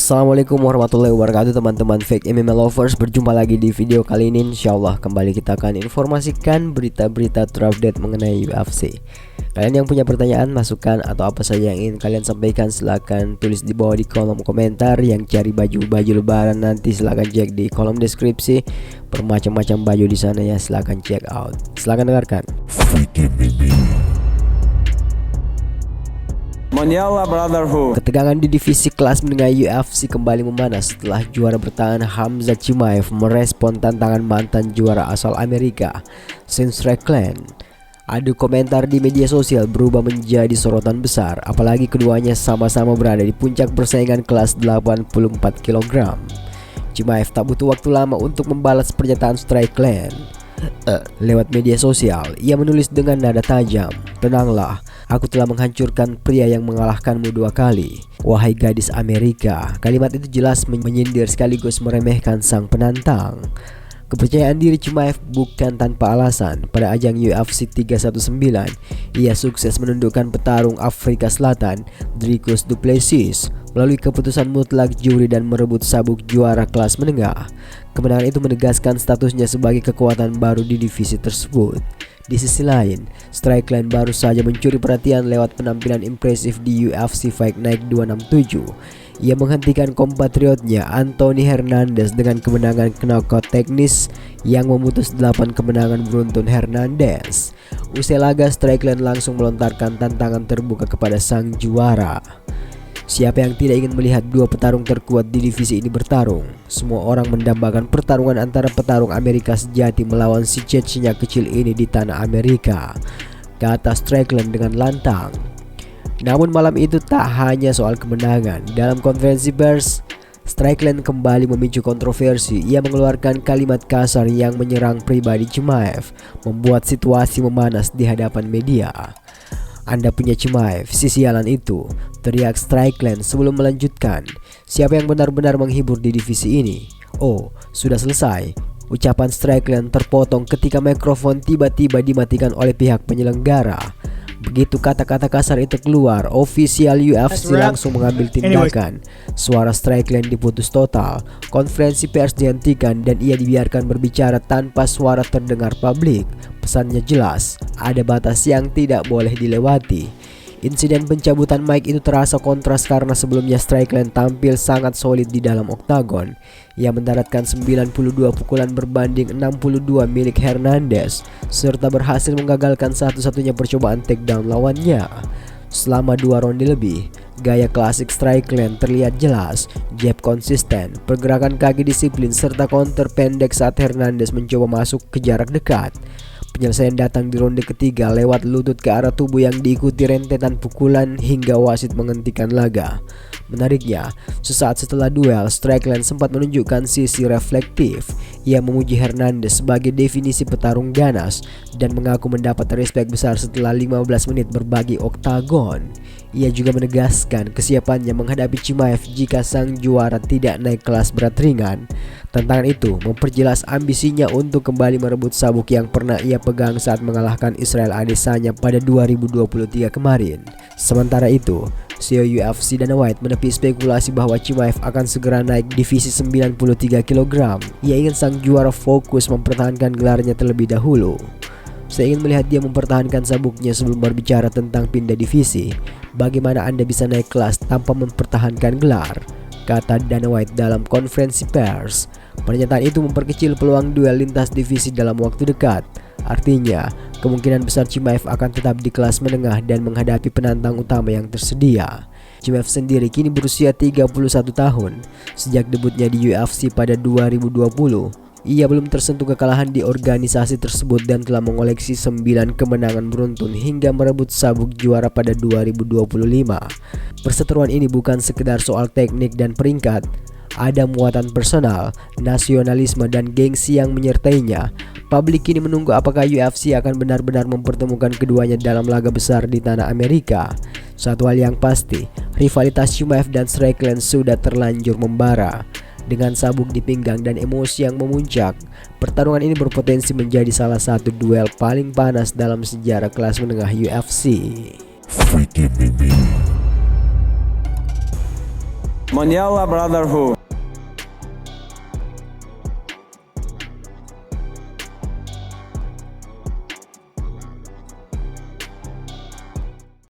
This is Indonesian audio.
Assalamualaikum warahmatullahi wabarakatuh teman-teman fake MMA lovers. Berjumpa lagi di video kali ini. Insyaallah kembali kita akan informasikan berita-berita terupdate mengenai UFC. Kalian yang punya pertanyaan, masukan, atau apa saja yang ingin kalian sampaikan, silahkan tulis di bawah di kolom komentar. Yang cari baju-baju lebaran nanti silahkan cek di kolom deskripsi. Bermacam-macam baju di sana ya, silahkan check out. Silahkan dengarkan. Mondial Brotherhood. Ketegangan di divisi kelas menengah UFC kembali memanas setelah juara bertahan Khamzat Chimaev merespon tantangan mantan juara asal Amerika, Sean Strickland. Adu komentar di media sosial berubah menjadi sorotan besar, apalagi keduanya sama-sama berada di puncak persaingan kelas 84 kg. Chimaev tak butuh waktu lama untuk membalas pernyataan Strickland. Lewat media sosial, ia menulis dengan nada tajam, "Tenanglah, aku telah menghancurkan pria yang mengalahkanmu 2 kali. Wahai gadis Amerika." Kalimat itu jelas menyindir sekaligus meremehkan sang penantang. Kepercayaan diri Chimaev bukan tanpa alasan. Pada ajang UFC 319, ia sukses menundukkan petarung Afrika Selatan Dricus du Plessis melalui keputusan mutlak juri dan merebut sabuk juara kelas menengah. Kemenangan itu menegaskan statusnya sebagai kekuatan baru di divisi tersebut. Di sisi lain, Strickland baru saja mencuri perhatian lewat penampilan impresif di UFC Fight Night 267. Ia menghentikan kompatriotnya Anthony Hernandez dengan kemenangan knockout teknis yang memutus 8 kemenangan beruntun Hernandez. Usai laga, Strickland langsung melontarkan tantangan terbuka kepada sang juara. Siapa yang tidak ingin melihat dua petarung terkuat di divisi ini bertarung? Semua orang mendambakan pertarungan antara petarung Amerika sejati melawan si Cecenya kecil ini di tanah Amerika, kata Strickland dengan lantang. Namun malam itu tak hanya soal kemenangan. Dalam konferensi pers, Strickland kembali memicu kontroversi. Ia mengeluarkan kalimat kasar yang menyerang pribadi Chimaev, membuat situasi memanas di hadapan media. "Anda punya Chimaev, si sialan itu," teriak Strickland sebelum melanjutkan, "siapa yang benar-benar menghibur di divisi ini?" "Oh, sudah selesai." Ucapan Strickland terpotong ketika mikrofon tiba-tiba dimatikan oleh pihak penyelenggara. Begitu kata-kata kasar itu keluar, ofisial UFC langsung mengambil tindakan. Suara Strickland diputus total, konferensi pers dihentikan dan ia dibiarkan berbicara tanpa suara terdengar publik. Pesannya jelas, ada batas yang tidak boleh dilewati. Insiden pencabutan mic itu terasa kontras karena sebelumnya Strickland tampil sangat solid di dalam oktagon. Ia mendaratkan 92 pukulan berbanding 62 milik Hernandez, serta berhasil menggagalkan satu-satunya percobaan takedown lawannya. Selama 2 ronde lebih, gaya klasik Strickland terlihat jelas, jab konsisten, pergerakan kaki disiplin, serta counter pendek saat Hernandez mencoba masuk ke jarak dekat. Penyelesaian datang di ronde ketiga lewat lutut ke arah tubuh yang diikuti rentetan pukulan hingga wasit menghentikan laga. Menariknya, sesaat setelah duel, Strickland sempat menunjukkan sisi reflektif. Ia memuji Hernandez sebagai definisi petarung ganas dan mengaku mendapat respek besar setelah 15 menit berbagi oktagon. Ia juga menegaskan kesiapannya menghadapi Chimaev jika sang juara tidak naik kelas berat ringan. Tantangan itu memperjelas ambisinya untuk kembali merebut sabuk yang pernah ia pegang saat mengalahkan Israel Adesanya pada 2023 kemarin. Sementara itu, CEO UFC Dana White menepi spekulasi bahwa Chimaev akan segera naik divisi 93 kg. Ia ingin sang juara fokus mempertahankan gelarnya terlebih dahulu. "Saya ingin melihat dia mempertahankan sabuknya sebelum berbicara tentang pindah divisi. Bagaimana Anda bisa naik kelas tanpa mempertahankan gelar?" kata Dana White dalam konferensi pers. Pernyataan itu memperkecil peluang duel lintas divisi dalam waktu dekat. Artinya, kemungkinan besar Chimaev akan tetap di kelas menengah dan menghadapi penantang utama yang tersedia. Chimaev sendiri kini berusia 31 tahun. Sejak debutnya di UFC pada 2020, ia belum tersentuh kekalahan di organisasi tersebut dan telah mengoleksi 9 kemenangan beruntun hingga merebut sabuk juara pada 2025. Perseteruan ini bukan sekedar soal teknik dan peringkat. Ada muatan personal, nasionalisme, dan gengsi yang menyertainya. Publik kini menunggu apakah UFC akan benar-benar mempertemukan keduanya dalam laga besar di tanah Amerika. Satu hal yang pasti, rivalitas Chimaev dan Strickland sudah terlanjur membara. Dengan sabuk di pinggang dan emosi yang memuncak, pertarungan ini berpotensi menjadi salah satu duel paling panas dalam sejarah kelas menengah UFC. Mondiala Brotherhood.